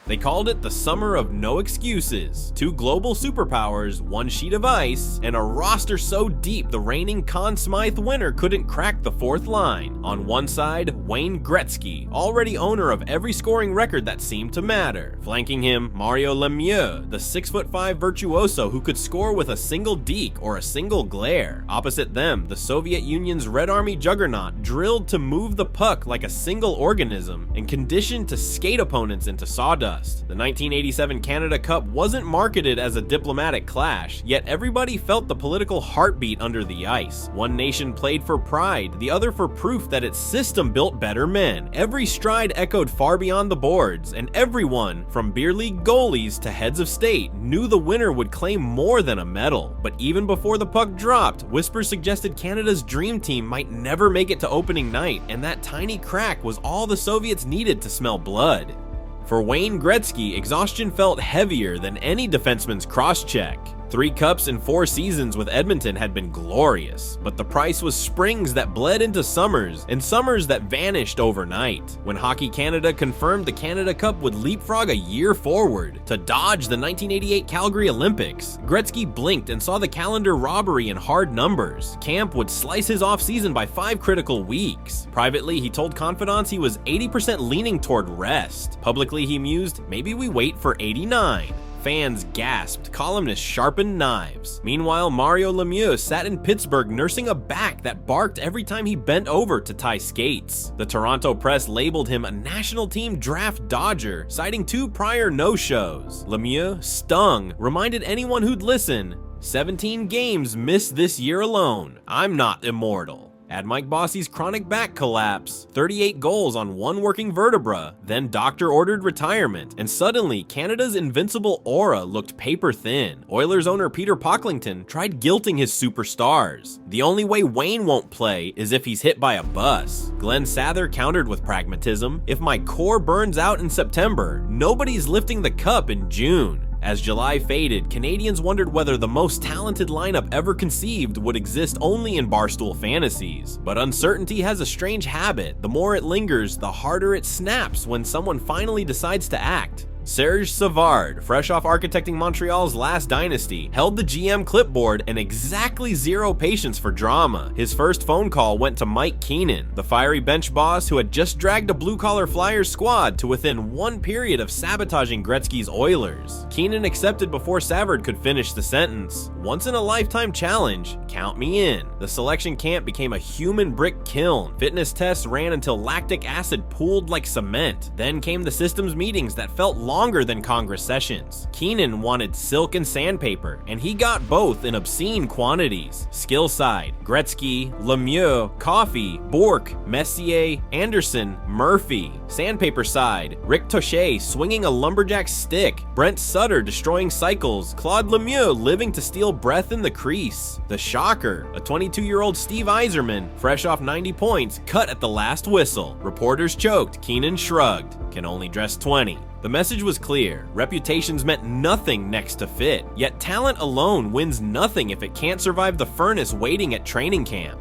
They called it the summer of no excuses. Two global superpowers, one sheet of ice, and a roster so deep the reigning Conn Smythe winner couldn't crack the fourth line. On one side, Wayne Gretzky, already owner of every scoring record that seemed to matter. Flanking him, Mario Lemieux, the 6'5" virtuoso who could score with a single deke or a single glare. Opposite them, the Soviet Union's Red Army juggernaut, drilled to move the puck like a single organism and conditioned to skate opponents into sawdust. The 1987 Canada Cup wasn't marketed as a diplomatic clash, yet everybody felt the political heartbeat under the ice. One nation played for pride, the other for proof that its system built better men. Every stride echoed far beyond the boards, and everyone, from beer league goalies to heads of state, knew the winner would claim more than a medal. But even before the puck dropped, whispers suggested Canada's dream team might never make it to opening night, and that tiny crack was all the Soviets needed to smell blood. For Wayne Gretzky, exhaustion felt heavier than any defenseman's cross-check. 3 cups in 4 seasons with Edmonton had been glorious, but the price was springs that bled into summers, and summers that vanished overnight. When Hockey Canada confirmed the Canada Cup would leapfrog a year forward to dodge the 1988 Calgary Olympics, Gretzky blinked and saw the calendar robbery in hard numbers. Camp would slice his offseason by 5 critical weeks. Privately, he told confidants he was 80% leaning toward rest. Publicly, he mused, maybe we wait for 89. Fans gasped, columnists sharpened knives. Meanwhile, Mario Lemieux sat in Pittsburgh nursing a back that barked every time he bent over to tie skates. The Toronto press labeled him a national team draft dodger, citing 2 prior no-shows. Lemieux, stung, reminded anyone who'd listen, 17 games missed this year alone. I'm not immortal. Add Mike Bossy's chronic back collapse, 38 goals on 1 working vertebra, then doctor-ordered retirement, and suddenly Canada's invincible aura looked paper-thin. Oilers owner Peter Pocklington tried guilting his superstars. The only way Wayne won't play is if he's hit by a bus. Glenn Sather countered with pragmatism, if my core burns out in September, nobody's lifting the cup in June. As July faded, Canadians wondered whether the most talented lineup ever conceived would exist only in Barstool fantasies. But uncertainty has a strange habit. The more it lingers, the harder it snaps when someone finally decides to act. Serge Savard, fresh off architecting Montreal's last dynasty, held the GM clipboard and exactly 0 patience for drama. His first phone call went to Mike Keenan, the fiery bench boss who had just dragged a blue-collar Flyers squad to within 1 period of sabotaging Gretzky's Oilers. Keenan accepted before Savard could finish the sentence. Once-in-a-lifetime challenge, count me in. The selection camp became a human brick kiln. Fitness tests ran until lactic acid pooled like cement. Then came the systems meetings that felt longer than Congress sessions. Keenan wanted silk and sandpaper, and he got both in obscene quantities. Skill side, Gretzky, Lemieux, Coffey, Bourque, Messier, Anderson, Murphy. Sandpaper side, Rick Touche swinging a lumberjack stick, Brent Sutter destroying cycles, Claude Lemieux living to steal breath in the crease. The shocker, a 22-year-old Steve Yzerman, fresh off 90 points, cut at the last whistle. Reporters choked, Keenan shrugged, can only dress 20. The message was clear. Reputations meant nothing next to fit. Yet talent alone wins nothing if it can't survive the furnace waiting at training camp.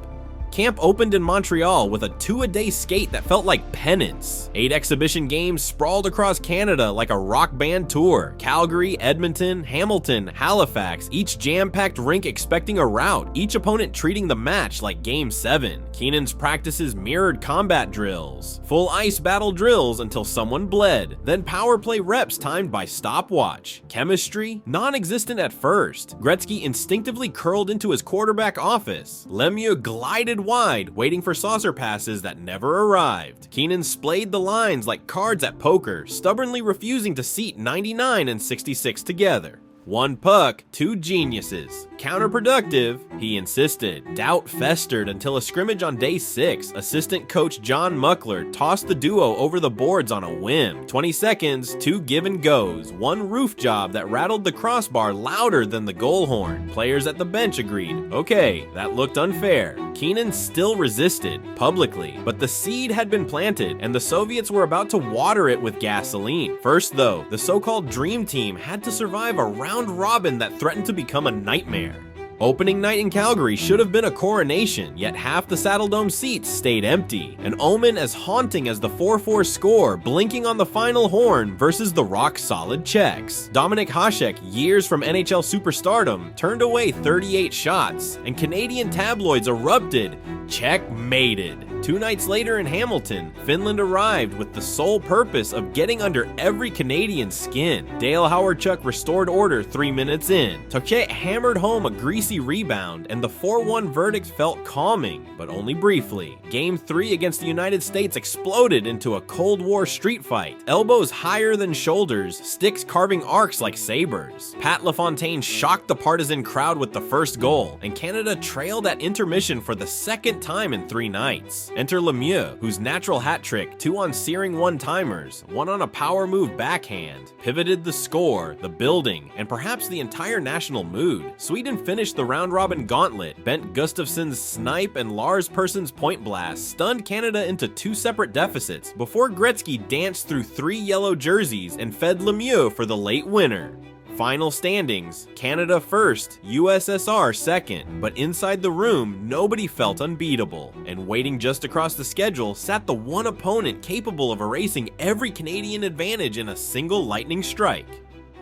Camp opened in Montreal with a 2-a-day skate that felt like penance. 8 exhibition games sprawled across Canada like a rock band tour. Calgary, Edmonton, Hamilton, Halifax, each jam-packed rink expecting a rout, each opponent treating the match like Game 7. Keenan's practices mirrored combat drills. Full ice battle drills until someone bled. Then power play reps timed by stopwatch. Chemistry? Non-existent at first. Gretzky instinctively curled into his quarterback office. Lemieux glided wide, waiting for saucer passes that never arrived. Keenan splayed the lines like cards at poker, stubbornly refusing to seat 99 and 66 together. 1 puck, 2 geniuses. Counterproductive, he insisted. Doubt festered until a scrimmage on day 6. Assistant coach John Muckler tossed the duo over the boards on a whim. 20 seconds, 2 give and goes. 1 roof job that rattled the crossbar louder than the goal horn. Players at the bench agreed. Okay, that looked unfair. Keenan still resisted, publicly, but the seed had been planted, and the Soviets were about to water it with gasoline. First though, the so-called dream team had to survive a round robin that threatened to become a nightmare. Opening night in Calgary should have been a coronation, yet half the Saddledome seats stayed empty, an omen as haunting as the 4-4 score blinking on the final horn versus the rock-solid Czechs. Dominik Hasek, years from NHL superstardom, turned away 38 shots, and Canadian tabloids erupted, checkmated. 2 nights later in Hamilton, Finland arrived with the sole purpose of getting under every Canadian's skin. Dale Hawerchuk restored order 3 minutes in. Tocchet hammered home a greasy rebound, and the 4-1 verdict felt calming, but only briefly. Game 3 against the United States exploded into a Cold War street fight. Elbows higher than shoulders, sticks carving arcs like sabers. Pat LaFontaine shocked the partisan crowd with the first goal, and Canada trailed at intermission for the second time in 3 nights. Enter Lemieux, whose natural hat trick, 2 on searing one-timers, 1 on a power move backhand, pivoted the score, the building, and perhaps the entire national mood. Sweden finished the round-robin gauntlet. Bent Gustafsson's snipe and Lars Persson's point blast stunned Canada into 2 separate deficits before Gretzky danced through 3 yellow jerseys and fed Lemieux for the late winner. Final standings, Canada first, USSR second, but inside the room, nobody felt unbeatable. And waiting just across the schedule sat the one opponent capable of erasing every Canadian advantage in a single lightning strike.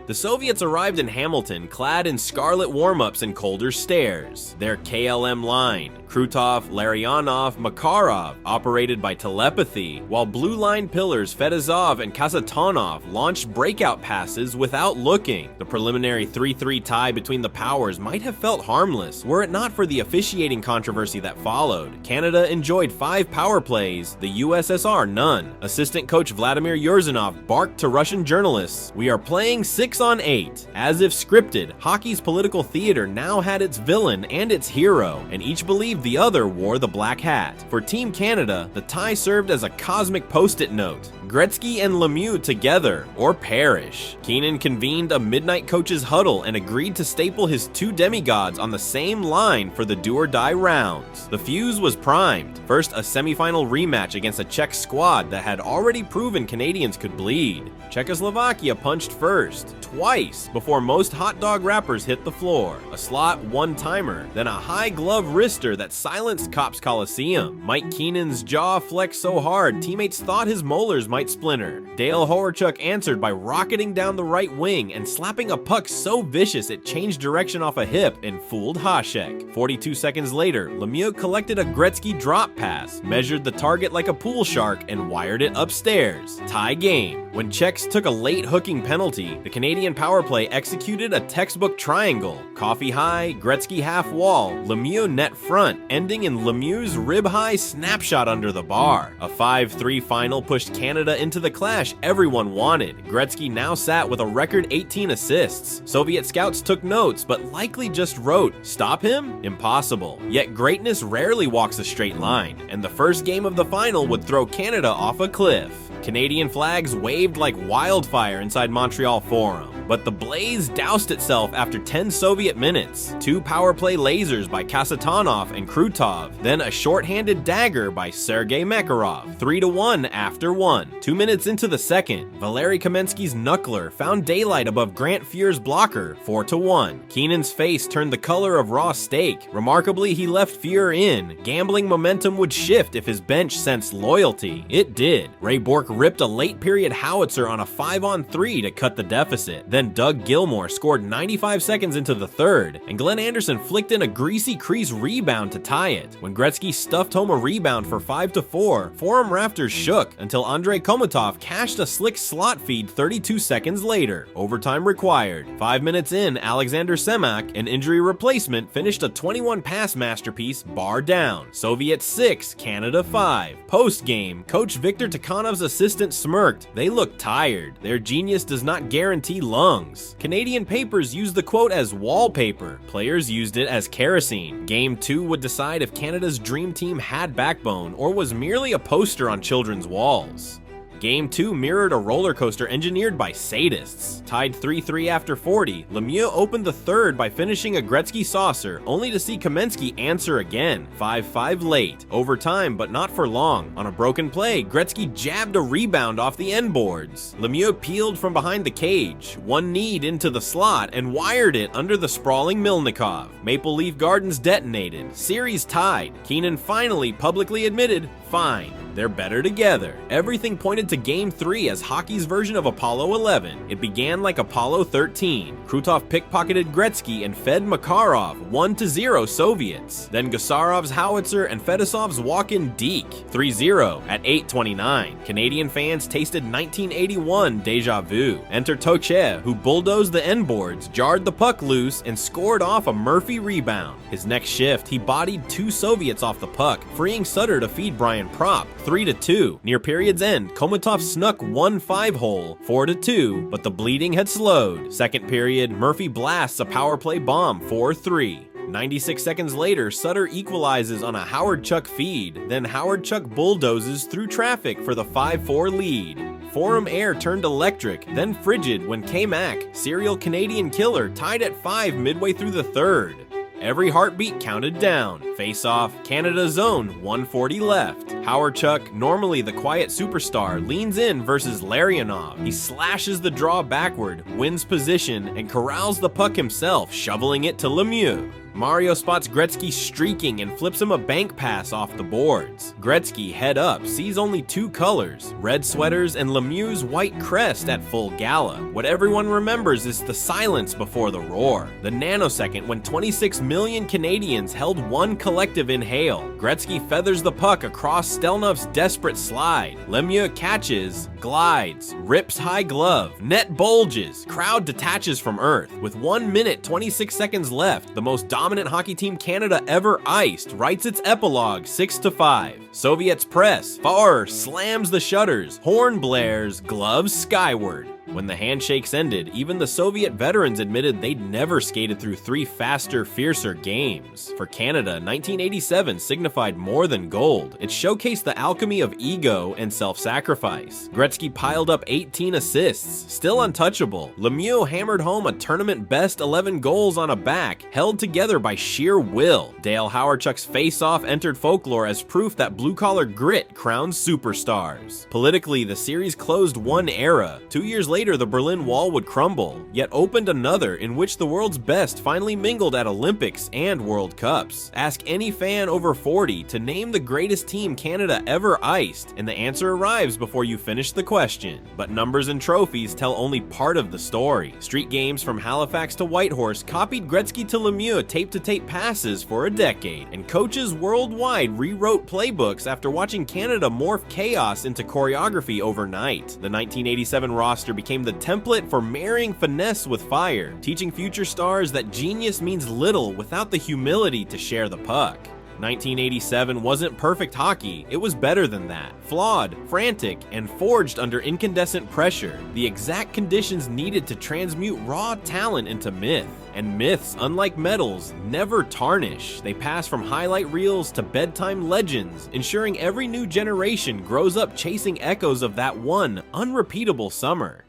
The Soviets arrived in Hamilton clad in scarlet warm-ups and colder stares. Their KLM line, Krutov, Larionov, Makarov, operated by telepathy, while blue line pillars Fedosov and Kasatonov launched breakout passes without looking. The preliminary 3-3 tie between the powers might have felt harmless were it not for the officiating controversy that followed. Canada enjoyed 5 power plays, the USSR none. Assistant coach Vladimir Yurzhanov barked to Russian journalists, "We are playing 6 on 8. As if scripted, hockey's political theater now had its villain and its hero, and each believed the other wore the black hat. For Team Canada, the tie served as a cosmic post-it note. Gretzky and Lemieux together, or perish. Keenan convened a midnight coach's huddle and agreed to staple his 2 demigods on the same line for the do-or-die rounds. The fuse was primed. First, a semifinal rematch against a Czech squad that had already proven Canadians could bleed. Czechoslovakia punched first, twice, before most hot dog wrappers hit the floor. A slot one-timer, then a high glove wrister that silenced Cops Coliseum. Mike Keenan's jaw flexed so hard, teammates thought his molars might splinter. Dale Hawerchuk answered by rocketing down the right wing and slapping a puck so vicious it changed direction off a hip and fooled Hasek. 42 seconds later, Lemieux collected a Gretzky drop pass, measured the target like a pool shark, and wired it upstairs. Tie game. When Czechs took a late hooking penalty, the Canadian power play executed a textbook triangle. Coffee high, Gretzky half wall, Lemieux net front, ending in Lemieux's rib-high snapshot under the bar. A 5-3 final pushed Canada into the clash everyone wanted. Gretzky now sat with a record 18 assists. Soviet scouts took notes, but likely just wrote, "Stop him? Impossible." Yet greatness rarely walks a straight line, and the first game of the final would throw Canada off a cliff. Canadian flags waved like wildfire inside Montreal Forum, but the blaze doused itself after 10 Soviet minutes. 2 power play lasers by Kasatonov and Krutov, then a short-handed dagger by Sergei Makarov, 3-1 after 1. 2 minutes into the second, Valery Kamensky's knuckler found daylight above Grant Fuhr's blocker, 4-1. Keenan's face turned the color of raw steak. Remarkably, he left Fuhr in. Gambling momentum would shift if his bench sensed loyalty. It did. Ray Bourque ripped a late-period howitzer on a 5-on-3 to cut the deficit. Then Doug Gilmour scored 95 seconds into the third, and Glenn Anderson flicked in a greasy crease rebound to tie it. When Gretzky stuffed home a rebound for 5-4, Forum rafters shook until Andrei Komatov cashed a slick slot feed 32 seconds later. Overtime required. 5 minutes in, Alexander Semak, an injury replacement, finished a 21-pass masterpiece, bar down. Soviets 6, Canada 5. Post-game, Coach Viktor Tikhonov's assistant smirked. They looked tired. Their genius does not guarantee lungs. Canadian papers used the quote as wallpaper. Players used it as kerosene. Game 2 would decide if Canada's dream team had backbone or was merely a poster on children's walls. Game 2 mirrored a roller coaster engineered by sadists. Tied 3-3 after 40, Lemieux opened the third by finishing a Gretzky saucer, only to see Kamensky answer again, 5-5 late. Overtime, but not for long. On a broken play, Gretzky jabbed a rebound off the end boards. Lemieux peeled from behind the cage, one-kneed into the slot, and wired it under the sprawling Milnikov. Maple Leaf Gardens detonated. Series tied. Keenan finally publicly admitted, fine, they're better together. Everything pointed to Game 3 as hockey's version of Apollo 11. It began like Apollo 13. Krutov pickpocketed Gretzky and fed Makarov 1-0 Soviets. Then Gasarov's howitzer and Fedosov's walk-in deke 3-0 at 8:29. Canadian fans tasted 1981 deja vu. Enter Toche, who bulldozed the end boards, jarred the puck loose, and scored off a Murphy rebound. His next shift, he bodied 2 Soviets off the puck, freeing Sutter to feed Brian Propp 3-2. Near period's end, Komatov snuck one 5-hole 4-2, but the bleeding had slowed. Second period, Murphy blasts a power play bomb 4-3. 96 seconds later, Sutter equalizes on a Howard Chuck feed, then Howard Chuck bulldozes through traffic for the 5-4 lead. Forum air turned electric, then frigid when K-Mac, serial Canadian killer, tied at 5 midway through the third. Every heartbeat counted down. Face-off, Canada zone, 140 left. Howard Chuck, normally the quiet superstar, leans in versus Larionov. He slashes the draw backward, wins position, and corrals the puck himself, shoveling it to Lemieux. Mario spots Gretzky streaking and flips him a bank pass off the boards. Gretzky, head up, sees only 2 colors, red sweaters and Lemieux's white crest at full gala. What everyone remembers is the silence before the roar. The nanosecond when 26 million Canadians held one collective inhale. Gretzky feathers the puck across Stelnov's desperate slide. Lemieux catches, glides, rips high glove, net bulges, crowd detaches from earth. With 1 minute 26 seconds left, the most dominant hockey team Canada ever iced writes its epilogue 6-5. Soviets press, Farr slams the shutters, horn blares, gloves skyward. When the handshakes ended, even the Soviet veterans admitted they'd never skated through 3 faster, fiercer games. For Canada, 1987 signified more than gold. It showcased the alchemy of ego and self-sacrifice. Gretzky piled up 18 assists, still untouchable. Lemieux hammered home a tournament-best 11 goals on a back, held together by sheer will. Dale Howardchuk's face-off entered folklore as proof that blue-collar grit crowns superstars. Politically, the series closed one era. 2 years later, the Berlin Wall would crumble, yet opened another in which the world's best finally mingled at Olympics and World Cups. Ask any fan over 40 to name the greatest team Canada ever iced, and the answer arrives before you finish the question. But numbers and trophies tell only part of the story. Street games from Halifax to Whitehorse copied Gretzky to Lemieux tape-to-tape passes for a decade, and coaches worldwide rewrote playbooks after watching Canada morph chaos into choreography overnight. The 1987 roster became the template for marrying finesse with fire, teaching future stars that genius means little without the humility to share the puck. 1987 wasn't perfect hockey, it was better than that. Flawed, frantic, and forged under incandescent pressure, the exact conditions needed to transmute raw talent into myth. And myths, unlike medals, never tarnish. They pass from highlight reels to bedtime legends, ensuring every new generation grows up chasing echoes of that one unrepeatable summer.